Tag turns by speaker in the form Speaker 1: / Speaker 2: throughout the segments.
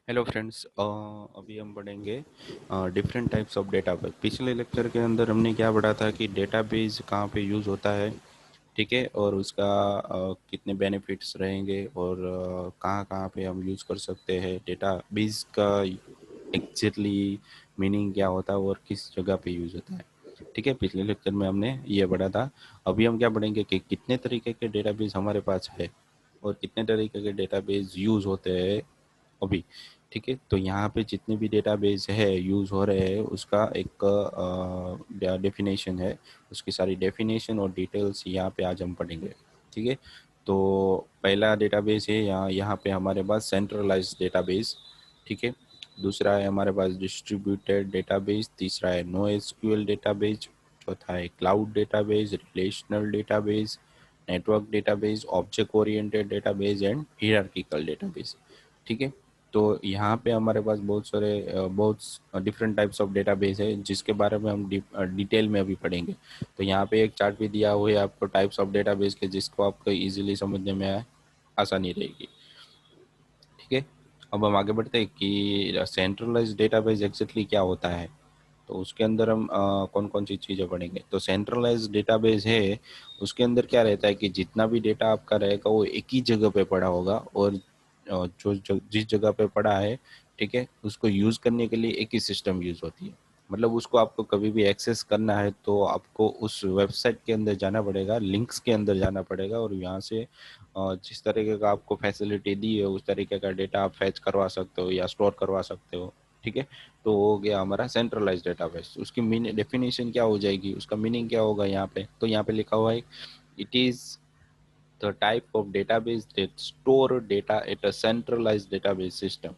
Speaker 1: Hello friends, अभी हम पढ़ेंगे डिफरेंट टाइप्स ऑफ डेटाबेस। पिछले लेक्चर के अंदर हमने क्या पढ़ा था कि डेटाबेस कहाँ पे यूज़ होता है, ठीक है, और उसका कितने बेनिफिट्स रहेंगे और कहाँ कहाँ पे हम यूज़ कर सकते हैं। डेटाबेस का एग्जैक्टली मीनिंग क्या होता है और किस जगह पे यूज़ होता है, ठीक है। पिछले लेक्चर में हमने ये पढ़ा था। अभी हम क्या पढ़ेंगे कि कितने तरीके के डेटाबेस हमारे पास है और कितने तरीके के डेटाबेस यूज़ होते हैं अभी, ठीक है। तो यहाँ पे जितने भी डेटाबेस है यूज़ हो रहे हैं उसका एक डेफिनेशन है, उसकी सारी डेफिनेशन और डिटेल्स यहाँ पे आज हम पढ़ेंगे, ठीक है। तो पहला डेटाबेस है यहाँ यहाँ पे हमारे पास सेंट्रलाइज्ड डेटाबेस, ठीक है। दूसरा है हमारे पास डिस्ट्रीब्यूटेड डेटाबेस, तीसरा है नो एसक्यूएल डेटाबेस, चौथा है cloud database, relational database, network database, object oriented database and hierarchical database, ठीक है। तो यहाँ पे हमारे पास बहुत डिफरेंट टाइप्स ऑफ डेटाबेस है जिसके बारे में हम डिटेल में अभी पढ़ेंगे। तो यहाँ पे एक चार्ट भी दिया हुआ है आपको टाइप्स ऑफ डेटाबेस के, जिसको आपको इजीली समझने में आसानी रहेगी, ठीक है। अब हम आगे बढ़ते हैं कि सेंट्रलाइज्ड डेटाबेस एग्जैक्टली क्या होता है। तो उसके अंदर हम कौन कौन सी चीज़ें पढ़ेंगे। तो सेंट्रलाइज्ड डेटाबेस है, उसके अंदर क्या रहता है कि जितना भी डेटा आपका रहेगा वो एक ही जगह पे पड़ा होगा, और जिस जगह पे पड़ा है, ठीक है, उसको यूज़ करने के लिए एक ही सिस्टम यूज़ होती है। मतलब उसको आपको कभी भी एक्सेस करना है तो आपको उस वेबसाइट के अंदर जाना पड़ेगा, लिंक्स के अंदर जाना पड़ेगा, और यहाँ से जिस तरीके का आपको फैसिलिटी दी है उस तरीके का डेटा आप फैच करवा सकते हो या स्टोर करवा सकते हो, ठीक है। तो हो गया हमारा सेंट्रलाइज डेटाबेस। उसकी मीनिंग डेफिनेशन क्या हो जाएगी, उसका मीनिंग क्या होगा यहाँ पे, तो यहाँ पे लिखा हुआ है it is the type of database that store data at a centralised database system,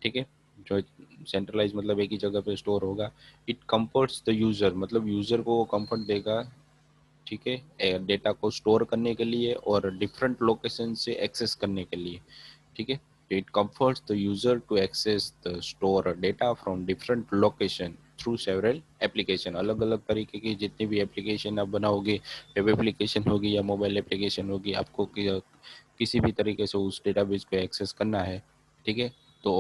Speaker 1: ठीक है। जो सेंट्रलाइज मतलब एक ही जगह पे स्टोर होगा। इट कंफर्ट्स द यूजर, मतलब यूजर को वो कंफर्ट देगा, ठीक है, डेटा को स्टोर करने के लिए और डिफरेंट लोकेशन से एक्सेस करने के लिए, ठीक है। It comforts the user to access the store data from different location through several application। अलग अलग तरीके की जितनी भी एप्लीकेशन आप बनाओगे, वेब एप्लीकेशन होगी या मोबाइल एप्लीकेशन होगी, आपको किसी भी तरीके से उस डेटाबेस को एक्सेस करना है, ठीक है। तो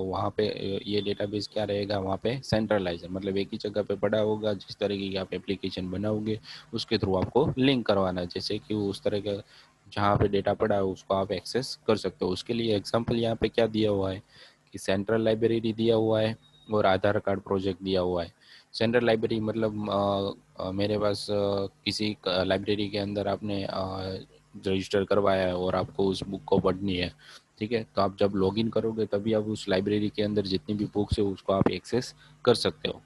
Speaker 1: वहाँ पे ये डेटाबेस क्या रहेगा, वहाँ पे सेंट्रलाइज है, मतलब एक ही जगह पे पड़ा होगा। जिस तरीके की आप एप्लीकेशन बनाओगे उसके थ्रू आपको लिंक करवाना है, जैसे कि उस तरह का जहाँ पे डेटा पड़ा है उसको आप एक्सेस कर सकते हो। उसके लिए एग्जांपल यहाँ पे क्या दिया हुआ है कि सेंट्रल लाइब्रेरी दिया हुआ है और आधार कार्ड प्रोजेक्ट दिया हुआ है। सेंट्रल लाइब्रेरी मतलब मेरे पास किसी लाइब्रेरी के अंदर आपने रजिस्टर करवाया है और आपको उस बुक को पढ़नी है, ठीक है। तो आप जब लॉगिन करोगे तभी आप उस लाइब्रेरी के अंदर जितनी भी बुक्स है उसको आप एक्सेस कर सकते हो,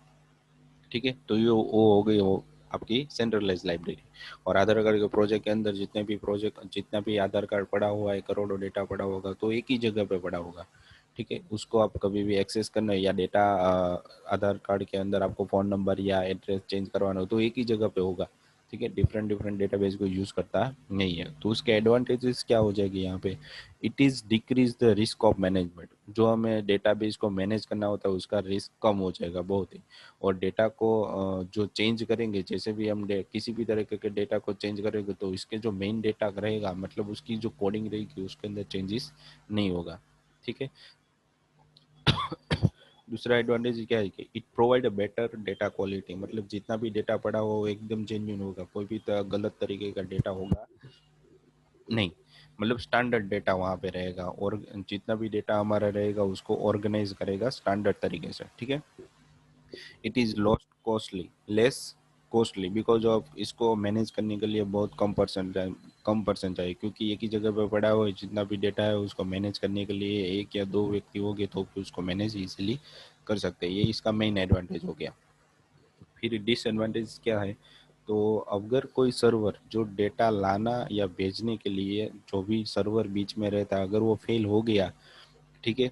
Speaker 1: ठीक है। तो ये वो हो गई वो आपकी सेंट्रलाइज लाइब्रेरी। और आधार कार्ड के प्रोजेक्ट के अंदर जितना भी आधार कार्ड पड़ा हुआ है, करोड़ों डेटा पड़ा होगा, तो एक ही जगह पे पड़ा होगा, ठीक है। उसको आप कभी भी एक्सेस करना है या डेटा आधार कार्ड के अंदर आपको फ़ोन नंबर या एड्रेस चेंज करवाना हो तो एक ही जगह पे होगा, ठीक है। डिफरेंट डिफरेंट डेटाबेस को यूज़ करता नहीं है। तो उसके एडवांटेजेस क्या हो जाएगी यहाँ पे, it is decrease the risk of management. जो हमें डेटाबेस को मैनेज करना होता है उसका रिस्क कम हो जाएगा बहुत ही। और डेटा को जो चेंज करेंगे, जैसे भी हम किसी भी तरीके के डेटा को चेंज करेंगे तो इसके जो मेन डेटा रहेगा, मतलब उसकी जो कोडिंग रहेगी उसके अंदर चेंजेस नहीं होगा, ठीक है। दूसरा एडवांटेज क्या है कि it provide a better data quality, मतलब जितना भी डेटा पड़ा हो वो एकदम जेन्युइन होगा, कोई भी गलत तरीके का डेटा होगा नहीं, मतलब स्टैंडर्ड डेटा वहाँ पे रहेगा। और जितना भी डेटा हमारा रहेगा उसको ऑर्गेनाइज करेगा स्टैंडर्ड तरीके से, ठीक है। It is lost costly less costly because of इसको मैनेज करने के लिए बहुत कम पर्सन चाहिए, क्योंकि एक ही जगह पे पड़ा हुआ है। जितना भी डेटा है उसको मैनेज करने के लिए एक या दो व्यक्ति हो गए तो फिर उसको मैनेज इजीली कर सकते हैं। ये इसका मेन एडवांटेज हो गया। फिर डिसएडवांटेज क्या है, तो अगर कोई सर्वर जो डेटा लाना या भेजने के लिए जो भी सर्वर बीच में रहता है अगर वो फेल हो गया, ठीक है,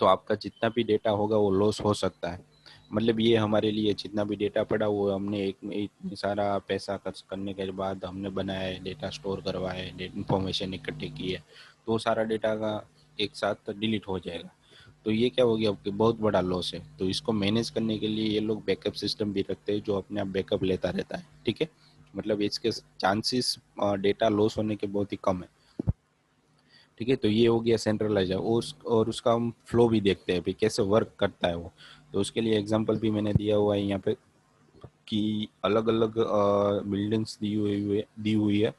Speaker 1: तो आपका जितना भी डेटा होगा वो लॉस हो सकता है। मतलब ये हमारे लिए जितना भी डेटा पड़ा वो हमने एक इतनी सारा पैसा खर्च करने के बाद हमने बनाया है, डेटा स्टोर करवाया है, इंफॉर्मेशन इकट्ठे की है, तो वो सारा डेटा का एक साथ डिलीट हो जाएगा। तो ये क्या हो गया, आपके बहुत बड़ा लॉस है। तो इसको मैनेज करने के लिए ये लोग बैकअप सिस्टम भी रखते हैं जो अपने आप बैकअप लेता रहता है, ठीक है। मतलब इसके चांसेस डेटा लॉस होने के बहुत ही कम है। ठीक है। तो ये हो गया सेंट्रलाइज है, और उसका हम फ्लो भी देखते हैं भाई कैसे वर्क करता है वो। तो उसके लिए एग्जांपल भी मैंने दिया हुआ है यहाँ पे कि अलग अलग बिल्डिंग्स दी हुई है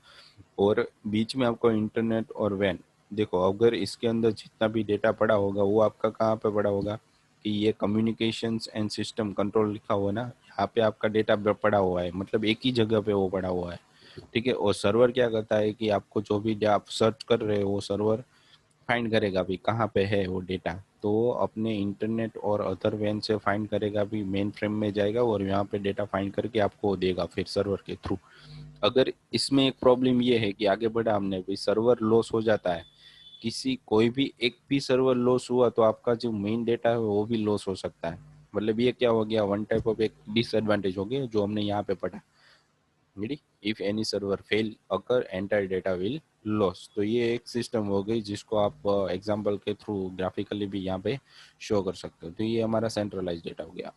Speaker 1: और बीच में आपको इंटरनेट और वैन। देखो अगर इसके अंदर जितना भी डेटा पड़ा होगा वो आपका कहाँ पे पड़ा होगा कि ये कम्युनिकेशंस एंड सिस्टम कंट्रोल लिखा हुआ है ना, यहाँ पे आपका डेटा पड़ा हुआ है, मतलब एक ही जगह पे वो पड़ा हुआ है। ठीक है। और सर्वर क्या करता है कि आपको जो भी आप सर्च कर रहे हो वो सर्वर फाइंड करेगा भी कहाँ पे है वो डेटा। तो वो अपने इंटरनेट और अदर वेन से फाइंड करेगा भी, मेन फ्रेम में जाएगा और यहाँ पे डेटा फाइंड करके आपको देगा फिर सर्वर के थ्रू। अगर इसमें एक प्रॉब्लम ये है कि आगे बढ़ा हमने भी सर्वर लॉस हो जाता है, किसी कोई भी एक भी सर्वर लॉस हुआ तो आपका जो मेन डेटा है वो भी लॉस हो सकता है। मतलब ये क्या हो गया, वन टाइप ऑफ एक डिसएडवांटेज हो गया जो हमने यहाँ पे पढ़ा। Ready, if any server fail occur entire data will loss. तो ये एक सिस्टम हो गई जिसको आप एग्जांपल के थ्रू ग्राफिकली भी यहाँ पे शो कर सकते हो। तो ये हमारा सेंट्रलाइज डेटा हो गया।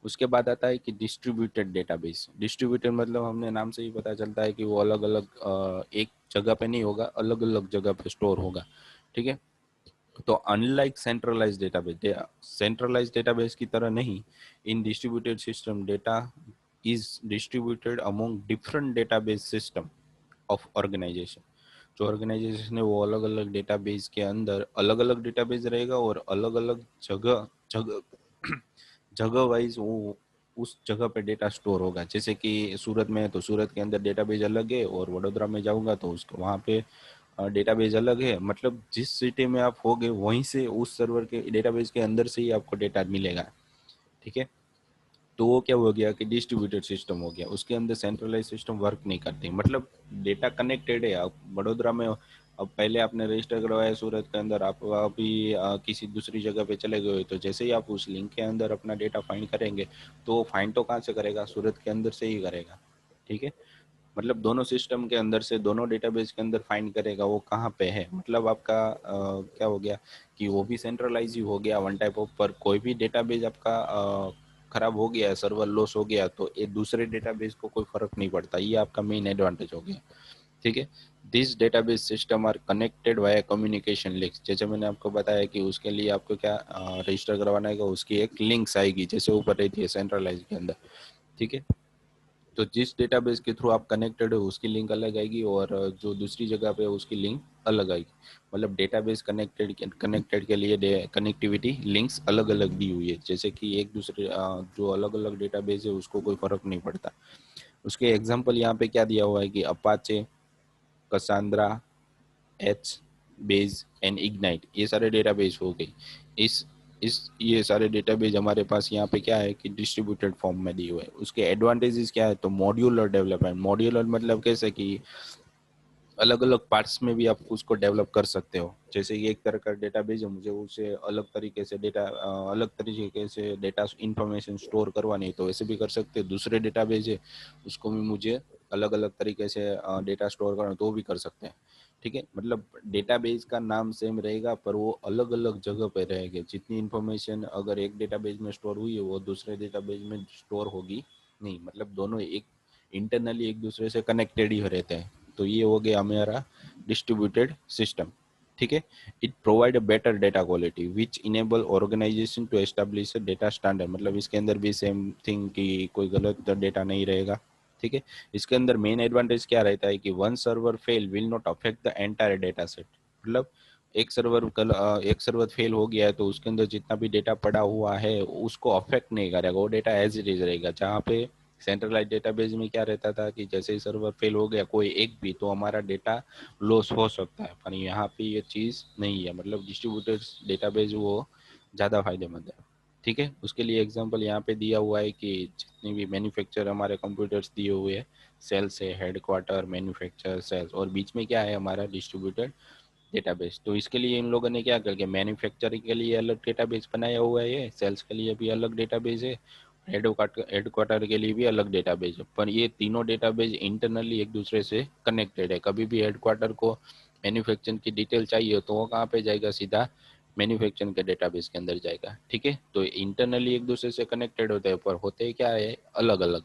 Speaker 1: उसके बाद आता है कि डिस्ट्रीब्यूटेड डेटाबेस। डिस्ट्रीब्यूटेड मतलब हमने नाम से ही पता चलता है कि वो अलग अलग एक जगह पे नहीं होगा, अलग अलग जगह पे स्टोर होगा। ठीक है। तो unlike centralize database, centralize database की तरह नहीं, in distributed system data is distributed among different database system of organization. जो ऑर्गेनाइजेशन है वो अलग अलग डेटाबेस के अंदर अलग अलग डेटाबेस रहेगा और अलग अलग जगह जगह जगह वाइज वो उस जगह पे डेटा स्टोर होगा। जैसे कि सूरत में है तो सूरत के अंदर डेटाबेस अलग है, और वडोदरा में जाऊंगा तो उसको वहाँ पे डेटाबेस अलग है। मतलब जिस सिटी में आप होगे वहीं से उस सर्वर के डेटाबेस के अंदर से ही आपको डेटा मिलेगा। ठीक है। तो वो क्या हो गया कि डिस्ट्रीब्यूटेड सिस्टम हो गया, उसके अंदर सेंट्रलाइज सिस्टम वर्क नहीं करती। मतलब डेटा कनेक्टेड है। आप वडोदरा में अब पहले आपने रजिस्टर करवाया सूरत के अंदर, आप अभी किसी दूसरी जगह पे चले गए तो जैसे ही आप उस लिंक के अंदर अपना डेटा फाइंड करेंगे तो वो फाइंड तो कहाँ से करेगा, सूरत के अंदर से ही करेगा। ठीक है। मतलब दोनों सिस्टम के अंदर से दोनों डेटाबेस के अंदर फाइंड करेगा वो कहाँ पे है। मतलब आपका क्या हो गया कि वो भी सेंट्रलाइज ही हो गया वन टाइप ऑफ। पर कोई भी डेटाबेस आपका खराब हो गया, सर्वर लॉस हो गया तो ये दूसरे डेटाबेस को कोई फर्क नहीं पड़ता। ये आपका मेन एडवांटेज हो गया। ठीक है। This database system are connected via communication links. जैसे मैंने आपको बताया कि उसके लिए आपको क्या रजिस्टर करवाना है, उसकी एक लिंक्स आएगी जैसे ऊपर रहती है सेंट्रलाइज के अंदर। ठीक है। तो जिस डेटाबेस के थ्रू आप कनेक्टेड हो उसकी लिंक अलग आएगी और जो दूसरी जगह पे है उसकी लिंक अलग आएगी। मतलब डेटाबेस कनेक्टेड के लिए कनेक्टिविटी लिंक्स अलग अलग दी हुई है। जैसे कि एक दूसरे जो अलग अलग डेटाबेस है उसको कोई फर्क नहीं पड़ता। उसके एग्जांपल यहाँ पे क्या दिया हुआ है कि Apache, Cassandra, H base and Ignite, ये सारे डेटाबेस हो गए। इस ये सारे डेटाबेस हमारे पास यहाँ पे क्या है कि डिस्ट्रीब्यूटेड फॉर्म में दिए हुए हैं। उसके एडवांटेजेस क्या है, तो मॉड्यूलर डेवलपमेंट। मॉड्यूलर मतलब कैसे कि अलग अलग पार्ट्स में भी आप उसको डेवलप कर सकते हो। जैसे कि एक तरह का डेटाबेस है, मुझे उसे अलग तरीके से डेटा इंफॉर्मेशन स्टोर करवानी है तो वैसे भी कर सकते हो। दूसरे डेटाबेस है उसको भी मुझे अलग अलग तरीके से डेटा स्टोर करना तो भी कर सकते हैं। ठीक है। मतलब डेटाबेस का नाम सेम रहेगा पर वो अलग अलग जगह पे रहेंगे। जितनी इन्फॉर्मेशन अगर एक डेटाबेस में स्टोर हुई है वो दूसरे डेटाबेस में स्टोर होगी नहीं। मतलब दोनों एक इंटरनली एक दूसरे से कनेक्टेड ही रहते हैं। तो ये हो गया हमारा डिस्ट्रीब्यूटेड सिस्टम। ठीक है। It provide a better data quality which enable organisation to establish data standard. मतलब इसके अंदर भी सेम थिंग कि कोई गलत डेटा नहीं रहेगा। ठीक है। इसके अंदर मेन एडवांटेज क्या रहता है कि one server fail will not affect the entire data set. मतलब एक सर्वर फेल हो गया है तो उसके अंदर जितना भी डेटा पड़ा हुआ है उसको अफेक्ट नहीं करेगा, वो डेटा एज इट इज रहेगा। जहाँ पे सेंट्रलाइज डेटाबेस में क्या रहता था कि जैसे ही सर्वर फेल हो गया कोई एक भी तो हमारा डेटा लॉस हो सकता है, पर यहाँ पे ये चीज़ नहीं है। मतलब डिस्ट्रीब्यूटेड डेटाबेस वो ज़्यादा फायदेमंद है। ठीक है। उसके लिए एग्जांपल यहाँ पे दिया हुआ है कि जितने भी मैन्युफैक्चर हमारे कंप्यूटर्स दिए हुए हैं, सेल्स है, हेडक्वार्टर, मैन्युफैक्चर, सेल्स, और बीच में क्या है हमारा डिस्ट्रीब्यूटेड डेटाबेस। तो इसके लिए इन लोगों ने क्या करके मैन्युफैक्चरिंग के लिए अलग डेटाबेस बनाया हुआ है, सेल्स के लिए भी अलग डेटाबेस है, हेडक्वार्टर के लिए भी अलग डेटाबेस है। पर ये तीनों डेटाबेस इंटरनली एक दूसरे से कनेक्टेड है। कभी भी हेडक्वार्टर को मैन्युफैक्चरिंग की डिटेल चाहिए तो वो कहाँ पे जाएगा, सीधा मैन्युफैक्चरिंग के डेटाबेस के अंदर जाएगा। ठीक है। तो इंटरनली एक दूसरे से कनेक्टेड होते हैं पर होते क्या है अलग अलग।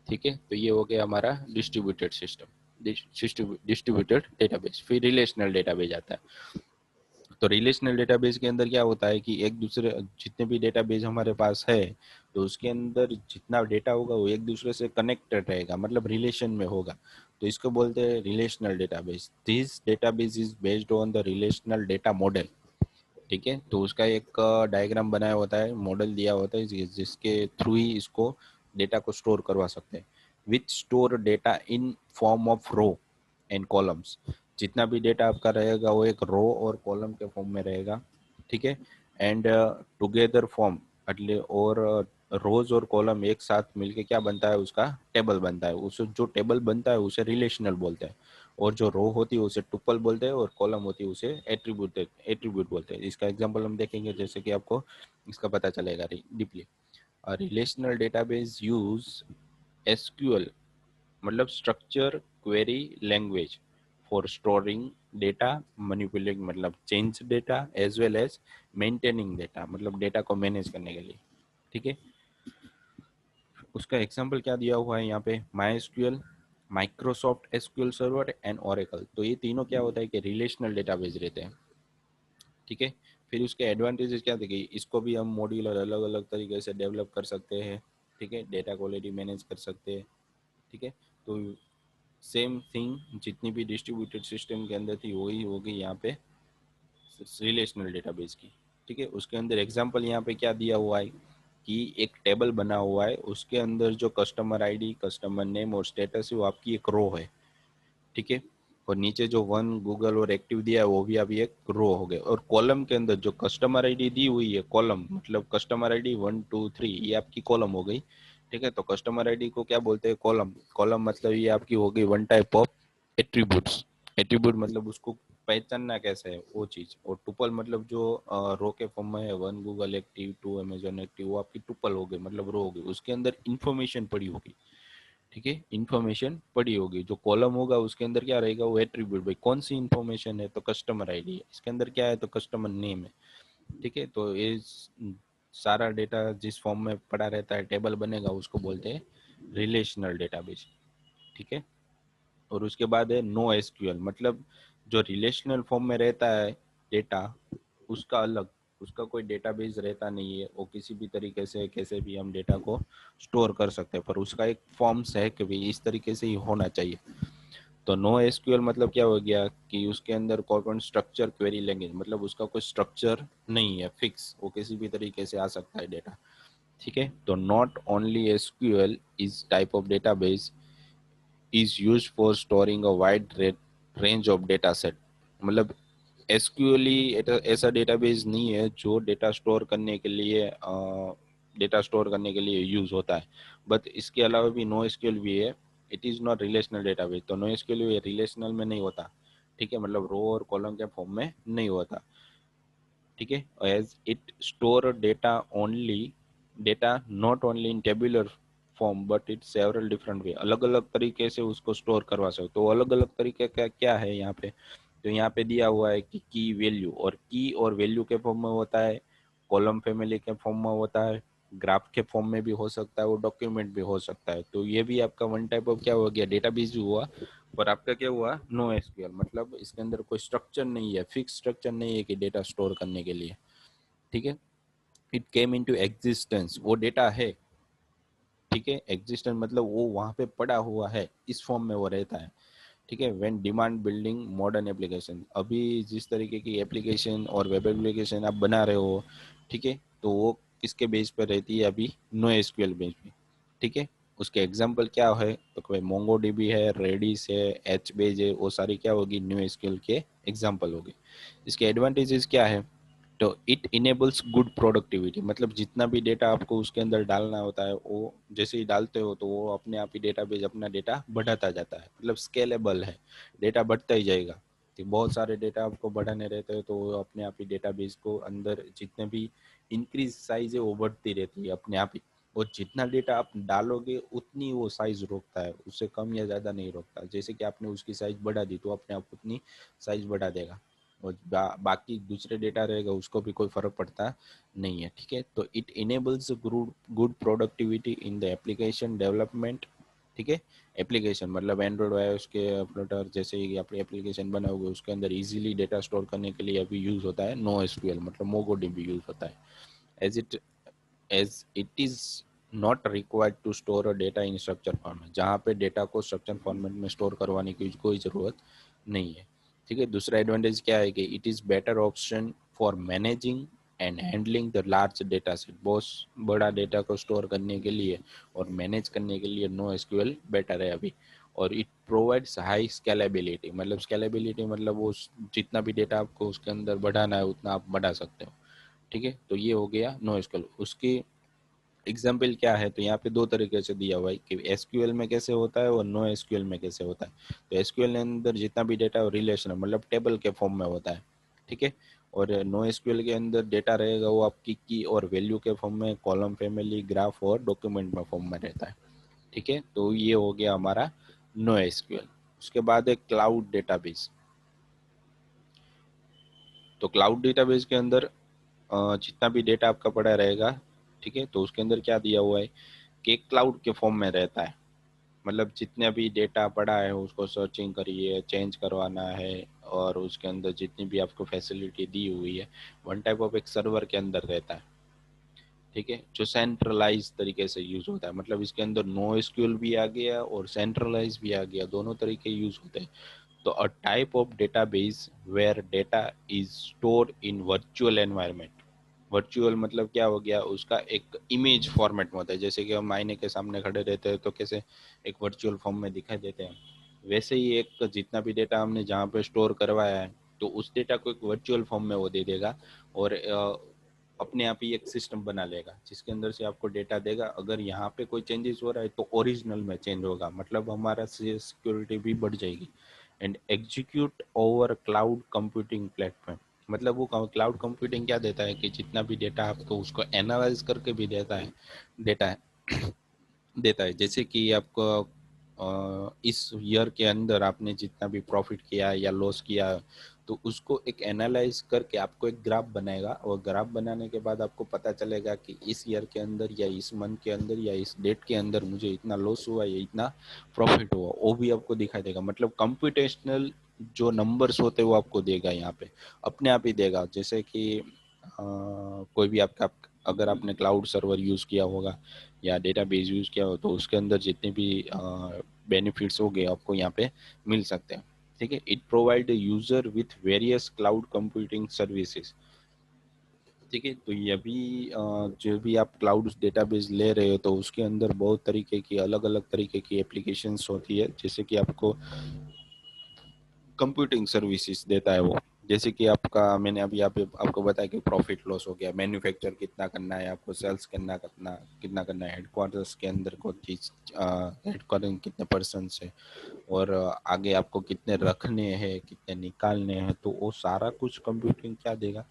Speaker 1: ठीक है। तो ये हो गया हमारा डिस्ट्रीब्यूटेड सिस्टम। Distributed database. फिर रिलेशनल डेटाबेस आता है। तो रिलेशनल डेटाबेस के अंदर क्या होता है कि एक दूसरे जितने भी डेटाबेस हमारे पास है, तो उसके अंदर जितना डेटा होगा वो एक दूसरे से कनेक्टेड रहेगा, मतलब रिलेशन में होगा। तो इसको बोलते हैं relational database. This database is based on the relational data model. ठीक है, तो उसका एक डायग्राम बनाया होता है, मॉडल दिया होता है जिसके थ्रू ही इसको डेटा को स्टोर करवा सकते हैं। Which store data in form of row and columns. जितना भी डेटा आपका रहेगा वो एक रो और कॉलम के फॉर्म में रहेगा। ठीक है, एंड टुगेदर फॉर्म એટલે और रोज और कॉलम एक साथ मिलके क्या बनता है, उसका टेबल बनता है। उस जो टेबल बनता है उसे रिलेशनल बोलते हैं, और जो रो होती है उसे टुपल बोलते हैं, और कॉलम होती है उसे एट्रीब्यूट बोलते हैं। इसका एग्जांपल हम देखेंगे जैसे कि आपको इसका पता चलेगा deeply. Relational database use SQL, मतलब structure query language, for storing data, manipulating मतलब change data, as well as maintaining data, मतलब डेटा को मैनेज करने के लिए। ठीक है, उसका एग्जांपल क्या दिया हुआ है यहाँ पे, my SQL, Microsoft SQL server and Oracle. तो ये तीनों क्या होता है कि रिलेशनल डेटाबेस रहते हैं। ठीक है, फिर उसके एडवांटेजेस क्या थे कि इसको भी हम मॉड्यूलर अलग अलग तरीके से डेवलप कर सकते हैं। ठीक है, डेटा क्वालिटी मैनेज कर सकते हैं। ठीक है, तो सेम थिंग जितनी भी डिस्ट्रीब्यूटेड सिस्टम के अंदर थी वही होगी यहाँ पे रिलेशनल डेटाबेस की। ठीक है, उसके अंदर एग्जांपल यहाँ पे क्या दिया हुआ है कि एक टेबल बना हुआ है, उसके अंदर जो कस्टमर आईडी, कस्टमर नेम और स्टेटस है वो आपकी एक रो है। ठीक है, और नीचे जो वन गूगल और एक्टिव दिया है वो भी अभी एक रो हो गए। और कॉलम के अंदर जो कस्टमर आईडी दी हुई है, कॉलम मतलब कस्टमर आईडी 1 2 3, ये आपकी कॉलम हो गई। ठीक है, तो कस्टमर आईडी को क्या बोलते हैं, कॉलम। कॉलम मतलब ये आपकी हो गई one type of attributes. Attribute मतलब उसको पहचानना कैसे है वो चीज। और टुपल मतलब जो रो के फॉर्म में है, 1 गूगल एक्टिव, 2 अमेजोन एक्टिव, वो आपकी टुपल हो गई, मतलब रो हो गई, उसके अंदर इंफॉर्मेशन पड़ी होगी। ठीक है, इन्फॉर्मेशन पड़ी होगी। जो कॉलम होगा उसके अंदर क्या रहेगा, वो एट्रीब्यूट, भाई कौन सी इन्फॉर्मेशन है, तो कस्टमर आईडी है। इसके अंदर क्या है, तो कस्टमर नेम है। ठीक है, तो ये सारा डेटा जिस फॉर्म में पड़ा रहता है, टेबल बनेगा, उसको बोलते हैं रिलेशनल डेटाबेस। ठीक है, और उसके बाद है नो एसक्यूएल, मतलब जो रिलेशनल फॉर्म में रहता है डेटा, उसका अलग, उसका कोई डेटाबेस रहता नहीं है। वो किसी भी तरीके से कैसे भी हम डेटा को स्टोर कर सकते हैं, पर उसका एक फॉर्म्स है कि भाई इस तरीके से ही होना चाहिए। तो नो एसक्यूएल मतलब क्या हो गया कि उसके अंदर कोई स्ट्रक्चर क्वेरी लैंग्वेज, मतलब उसका कोई स्ट्रक्चर नहीं है फिक्स, वो किसी भी तरीके से आ सकता है डेटा। ठीक है, तो not only SQL is type of database is used for storing a wide range of data set। मतलब एसक्यूएल ऐसा डेटाबेस नहीं है जो डेटा स्टोर करने के लिए यूज होता है, बट इसके अलावा भी नो एसक्यूएल भी है। It is not relational database. तो नो एसक्यूएल रिलेशनल में नहीं होता। ठीक है, मतलब रो और कॉलम के फॉर्म में नहीं होता। ठीक है, as it store data not only in tabular form but it several different way, अलग अलग तरीके से उसको स्टोर करवा सकते। तो अलग अलग तरीके का क्या है यहाँ पे, तो यहाँ पे दिया हुआ है कि की वैल्यू, और की और वैल्यू के फॉर्म में होता है, कॉलम फैमिली के फॉर्म में होता है, ग्राफ के फॉर्म में भी हो सकता है, वो डॉक्यूमेंट भी हो सकता है। तो ये भी आपका वन टाइप ऑफ क्या हो गया, डेटाबेस भी हुआ। पर आपका क्या हुआ, नो एसक्यूएल, मतलब इसके अंदर कोई स्ट्रक्चर नहीं है, फिक्स स्ट्रक्चर नहीं है कि डेटा स्टोर करने के लिए। ठीक है, इट केम इनटू एग्जिस्टेंस, वो डेटा है। ठीक है, एग्जिस्टेंस मतलब वो वहां पे पड़ा हुआ है, इस फॉर्म में वो रहता है। ठीक है, when demand building modern application, अभी जिस तरीके की एप्लीकेशन और वेब एप्लीकेशन आप बना रहे हो, ठीक है, तो वो किसके बेस पर रहती है, अभी नो एसक्यूएल बेस पे। ठीक है, उसके एग्जांपल क्या है, तो कोई मोंगो डीबी है, रेडिस है, एच बेज है, वो सारी क्या होगी, न्यू एसक्यूएल के एग्जांपल होगी। इसके एडवांटेजेस क्या है, तो इट इनेबल्स गुड प्रोडक्टिविटी, मतलब जितना भी डेटा आपको उसके अंदर डालना होता है, वो जैसे ही डालते हो तो वो अपने आप ही डेटाबेस अपना डेटा बढ़ाता जाता है, मतलब स्केलेबल है, डेटा बढ़ता ही जाएगा। तो बहुत सारे डेटा आपको बढ़ाने रहते हैं तो वो अपने आप ही डेटाबेस को अंदर जितने भी इंक्रीज साइज है वो बढ़ती रहती है अपने आप ही। और जितना डेटा आप डालोगे उतनी वो साइज रोकता है, उससे कम या ज़्यादा नहीं रोकता। जैसे कि आपने उसकी साइज बढ़ा दी तो अपने आप उतनी साइज बढ़ा देगा, और बाकी दूसरे डेटा रहेगा उसको भी कोई फर्क पड़ता नहीं है। ठीक है, तो it enables good productivity in the application development ठीक है। एप्लीकेशन मतलब एंड्रॉयड iOS के फ्लटर जैसे ही आप एप्लीकेशन बनाओगे उसके अंदर इजीली डेटा स्टोर करने के लिए अभी यूज़ होता है नो एसक्यूएल, मतलब मोंगोडीबी यूज़ होता है। As it is not required to store a data in structure format, जहाँ पे डेटा को स्ट्रक्चर फॉर्मेट में स्टोर करवाने की कोई ज़रूरत नहीं है। ठीक है। दूसरा एडवांटेज क्या है कि it is better option for managing and handling the large data set, बहुत बड़ा डेटा को स्टोर करने के लिए और मैनेज करने के लिए नो एसक्यूएल बेटर है अभी। और इट प्रोवाइड्स हाई स्केलेबिलिटी, मतलब स्केलेबिलिटी मतलब वो जितना भी डेटा आपको उसके अंदर बढ़ाना है उतना आप बढ़ा सकते हो। ठीक है। तो ये हो गया नो एसक्यूएल। उसकी एग्जाम्पल क्या है, तो यहाँ पे दो तरीके से दिया हुआ है कि एसक्यूएल में कैसे होता है और नो एसक्यूएल में कैसे होता है। तो एसक्यूएल के अंदर जितना भी डेटा रिलेशन है मतलब टेबल के फॉर्म में होता है। ठीक है। और नो एसक्यूएल के अंदर डेटा रहेगा वो आपकी की और वैल्यू के फॉर्म में, कॉलम, फैमिली, ग्राफ और डॉक्यूमेंट में फॉर्म में रहता है। ठीक है। तो ये हो गया हमारा नो एसक्यूएल। उसके बाद है क्लाउड डेटाबेस। तो क्लाउड डेटाबेस के अंदर जितना भी डेटा आपका पड़ा रहेगा, ठीक है, तो उसके अंदर क्या दिया हुआ है कि क्लाउड के फॉर्म में रहता है। मतलब जितने भी डेटा पड़ा है उसको सर्चिंग करिए, चेंज करवाना है, और उसके अंदर जितनी भी आपको फैसिलिटी दी हुई है वन टाइप ऑफ एक सर्वर के अंदर रहता है। ठीक है। जो सेंट्रलाइज तरीके से यूज होता है, मतलब इसके अंदर नो एसक्यूएल भी आ गया और सेंट्रलाइज भी आ गया, दोनों तरीके यूज होते हैं। तो a type of database where data is stored in virtual environment. Virtual मतलब क्या हो गया, उसका एक इमेज फॉर्मेट में होता है, जैसे कि हम आईने के सामने खड़े रहते हैं तो कैसे एक वर्चुअल फॉर्म में दिखाई देते हैं, वैसे ही एक जितना भी डेटा हमने जहाँ पे स्टोर करवाया है तो उस डेटा को एक वर्चुअल फॉर्म में वो दे देगा और अपने आप ही एक सिस्टम बना लेगा जिसके अंदर से आपको डेटा देगा। अगर यहाँ पे कोई चेंजेस हो रहा है तो ओरिजिनल में चेंज होगा, मतलब हमारा सिक्योरिटी भी बढ़ जाएगी। And execute over cloud computing platform, मतलब वो क्लाउड कंप्यूटिंग क्या देता है कि जितना भी डेटा आपको उसको एनालाइज करके भी डेटा देता है। जैसे कि आपको इस ईयर के अंदर आपने जितना भी प्रॉफिट किया या लॉस किया तो उसको एक एनालाइज करके आपको एक ग्राफ बनाएगा, और ग्राफ बनाने के बाद आपको पता चलेगा कि इस ईयर के अंदर या इस मंथ के अंदर या इस डेट के अंदर मुझे इतना लॉस हुआ या इतना प्रॉफिट हुआ, वो भी आपको दिखाई देगा। मतलब कंप्यूटेशनल जो नंबर्स होते हैं वो आपको देगा, यहाँ पे अपने आप ही देगा। जैसे कि कोई भी आपका अगर आपने क्लाउड सर्वर यूज़ किया होगा या डेटाबेस यूज़ किया हो तो उसके अंदर जितने भी बेनिफिट्स हो गए आपको यहाँ पे मिल सकते हैं। ठीक है। It provide user with various cloud computing services. ठीक है। तो ये भी जो भी आप क्लाउड डेटाबेस ले रहे हो तो उसके अंदर बहुत तरीके की अलग अलग तरीके की एप्लीकेशंस होती है, जैसे कि आपको कंप्यूटिंग सर्विसेज देता है वो। जैसे कि आपका मैंने अभी आपको बताया कि प्रॉफिट लॉस हो गया, मैन्युफैक्चर कितना करना है आपको, सेल्स कितना करना है, हेडक्वार्टर्स के अंदर कौन चीज, हेडक्वार्टर कितने पर्सन है, और आगे आपको कितने रखने हैं कितने निकालने हैं, तो वो सारा कुछ कंप्यूटिंग क्या देगा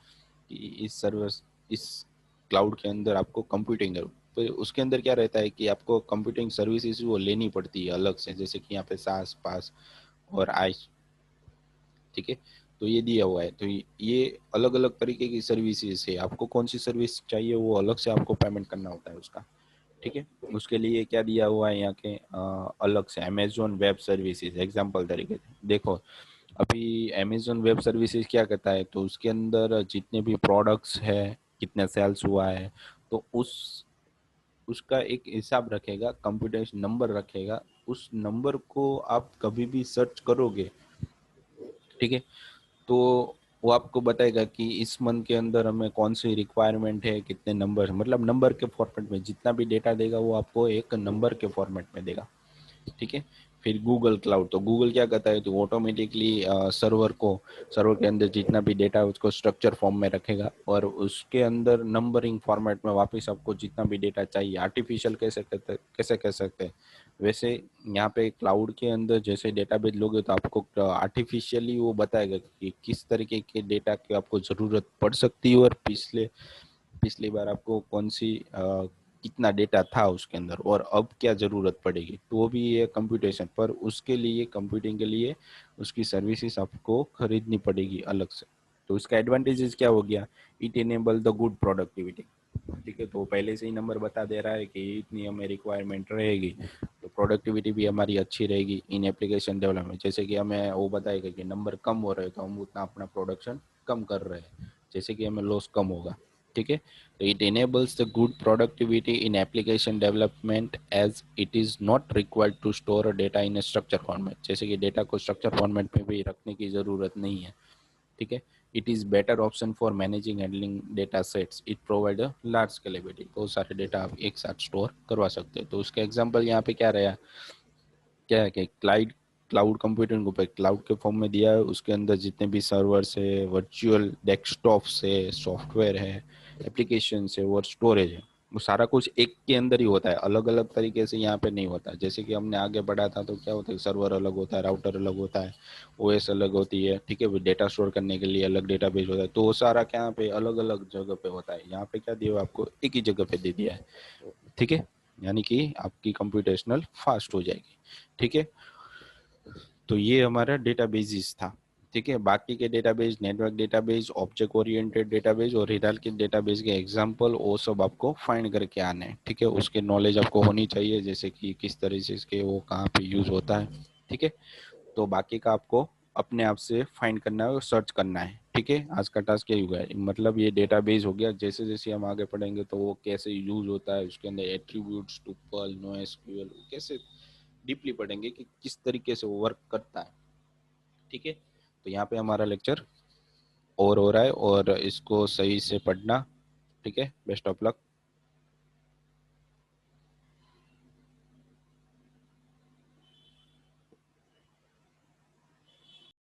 Speaker 1: कि इस सर्विस इस क्लाउड के अंदर आपको कंप्यूटिंग है। तो उसके अंदर क्या रहता है कि आपको कंप्यूटिंग सर्विसेज वो लेनी पड़ती है अलग से, जैसे कि यहाँ पे सास पास और आई। ठीक है। तो ये दिया हुआ है। तो ये अलग अलग तरीके की सर्विसेज है, आपको कौन सी सर्विस चाहिए वो अलग से आपको पेमेंट करना होता है उसका। ठीक है। उसके लिए क्या दिया हुआ है यहाँ के अलग से अमेजोन वेब सर्विसेज एग्जाम्पल तरीके से देखो। अभी अमेजोन वेब सर्विसेज क्या करता है, तो उसके अंदर जितने भी प्रोडक्ट्स है, कितने सेल्स हुआ है, तो उसका एक हिसाब रखेगा, कंप्यूटेशन नंबर रखेगा। उस नंबर को आप कभी भी सर्च करोगे, ठीक है, तो वो आपको बताएगा कि इस मंथ के अंदर हमें कौन सी रिक्वायरमेंट है, कितने नंबर, मतलब नंबर के फॉर्मेट में जितना भी डेटा देगा वो आपको एक नंबर के फॉर्मेट में देगा। ठीक है। फिर गूगल क्लाउड, तो गूगल क्या करता है, तो ऑटोमेटिकली सर्वर के अंदर जितना भी डेटा है उसको स्ट्रक्चर फॉर्म में रखेगा और उसके अंदर नंबरिंग फॉर्मेट में वापस आपको जितना भी डेटा चाहिए, आर्टिफिशियल कैसे कह सकते हैं वैसे यहाँ पे क्लाउड के अंदर जैसे डेटाबेस लोगे तो आपको आर्टिफिशियली वो बताएगा कि किस तरीके के डेटा की आपको ज़रूरत पड़ सकती है और पिछली बार आपको कौन सी कितना डेटा था उसके अंदर और अब क्या ज़रूरत पड़ेगी, तो वो भी है कंप्यूटेशन। पर उसके लिए कंप्यूटिंग के लिए उसकी सर्विसेज आपको खरीदनी पड़ेगी अलग से। तो उसका एडवांटेजेस क्या हो गया, it enable the good productivity. ठीक है। तो पहले से ही नंबर बता दे रहा है कि इतनी हमें रिक्वायरमेंट रहेगी, तो प्रोडक्टिविटी भी हमारी अच्छी रहेगी इन एप्लीकेशन डेवलपमेंट। जैसे कि हमें वो बताएगा कि नंबर कम हो रहे हैं तो हम उतना अपना प्रोडक्शन कम कर रहे हैं, जैसे कि हमें लॉस कम होगा। ठीक है, तो it enables the good productivity in application development as it is not required to store a data in a structure format। जैसे कि डेटा को स्ट्रक्चर फॉर्मेट में भी रखने की ज़रूरत नहीं है। ठीक है, it is better option for managing handling data sets, it provide a large scalability. बहुत सारे डेटा आप एक साथ स्टोर करवा सकते हैं। तो उसका एग्जांपल यहाँ पे क्या रहा, क्या है कि क्लाउड कंप्यूटिंग को क्लाउड के फॉर्म में दिया है, उसके अंदर जितने भी सर्वर्स है, वर्चुअल डेस्कटॉप्स है, सॉफ्टवेयर है, एप्लीकेशन है और स्टोरेज है, वो सारा कुछ एक के अंदर ही होता है, अलग अलग तरीके से यहाँ पे नहीं होता। जैसे कि हमने आगे बढ़ा था तो क्या होता है, सर्वर अलग होता है, राउटर अलग होता है, ओएस अलग होती है। ठीक है, वो डेटा स्टोर करने के लिए अलग डेटाबेस होता है, तो वो सारा क्या पे अलग अलग जगह पे होता है। यहाँ पे क्या दिया हुआ आपको, एक ही जगह पे दे दिया है। ठीक है, यानी कि आपकी कंप्यूटेशनल फास्ट हो जाएगी। ठीक है, तो ये हमारा डेटाबेस था। ठीक है, बाकी के database, network database, object oriented database और हिरार्की डेटाबेस के एग्जांपल वो सब आपको फाइंड करके आने हैं। ठीक है, उसके नॉलेज आपको होनी चाहिए, जैसे कि किस तरह से इसके वो कहाँ पे यूज होता है। ठीक है, तो बाकी का आपको अपने आप से फाइंड करना है और सर्च करना है। ठीक है, आज का टास्क यही हुआ है, मतलब ये डेटाबेस हो गया। जैसे जैसे हम आगे पढ़ेंगे तो वो कैसे यूज होता है, उसके अंदर एट्रीब्यूट्स, टुपल, नोएसक्यूएल, कैसे डीपली पढ़ेंगे कि किस तरीके से वो वर्क करता है। ठीक है, तो यहाँ पे हमारा लेक्चर और हो रहा है और इसको सही से पढ़ना। ठीक है, बेस्ट ऑफ लक।